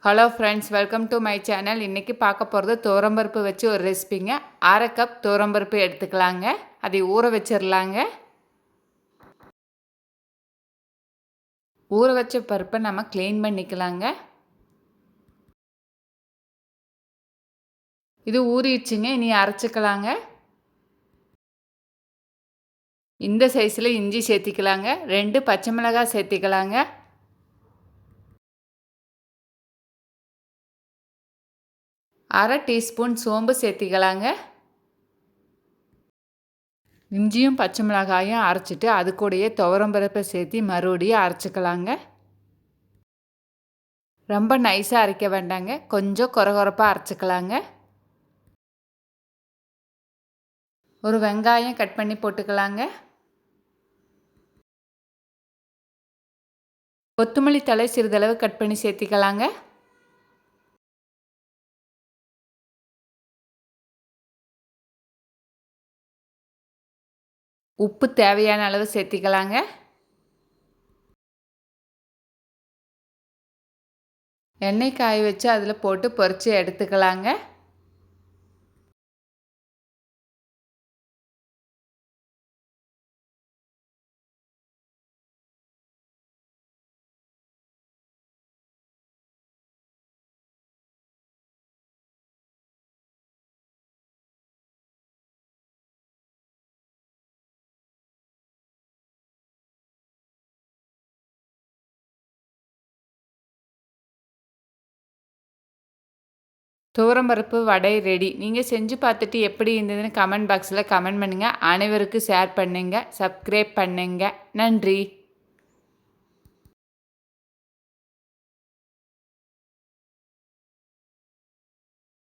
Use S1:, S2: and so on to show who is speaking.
S1: Hello friends, welcome to my channel. இன்றைக்கி பார்க்க போகிறது துவரம்பருப்பு வச்சு ஒரு ரெசிபிங்க. 1/2 கப் துவரம்பருப்பு எடுத்துக்கலாங்க. அதை ஊற வச்சிடலாங்க. ஊற வச்ச பருப்பை நம்ம க்ளீன் பண்ணிக்கலாங்க. இது ஊறிடுச்சுங்க. இனி அரைச்சிக்கலாங்க. இந்த சைஸில் இஞ்சி சேர்த்திக்கலாங்க. 2 பச்சை மிளகாய் சேர்த்திக்கலாங்க. அரை டீஸ்பூன் சோம்பு சேர்த்திக்கலாங்க. இஞ்சியும் பச்சை மிளகாயும் அரைச்சிட்டு அது கூடயே துவரம்பருப்பை சேர்த்து மறுபடியும் அரைச்சிக்கலாங்க. ரொம்ப நைஸாக அரைக்க வேண்டாங்க, கொஞ்சம் கொரகொரப்பாக அரைச்சிக்கலாங்க. ஒரு வெங்காயம் கட் பண்ணி போட்டுக்கலாங்க. கொத்தமல்லி தழை சிறிதளவு கட் பண்ணி சேர்த்திக்கலாங்க. உப்பு தேவையான அளவு சேர்த்திக்கலாங்க. எண்ணெய் காய வச்சு அதில் போட்டு பொரித்து எடுத்துக்கலாங்க. துவரம்பருப்பு வடை ரெடி. நீங்கள் செஞ்சு பார்த்துட்டு எப்படி இருந்ததுன்னு கமெண்ட் பாக்ஸில் கமெண்ட் பண்ணுங்கள். அனைவருக்கும் ஷேர் பண்ணுங்கள், சப்ஸ்கிரைப் பண்ணுங்கள். நன்றி.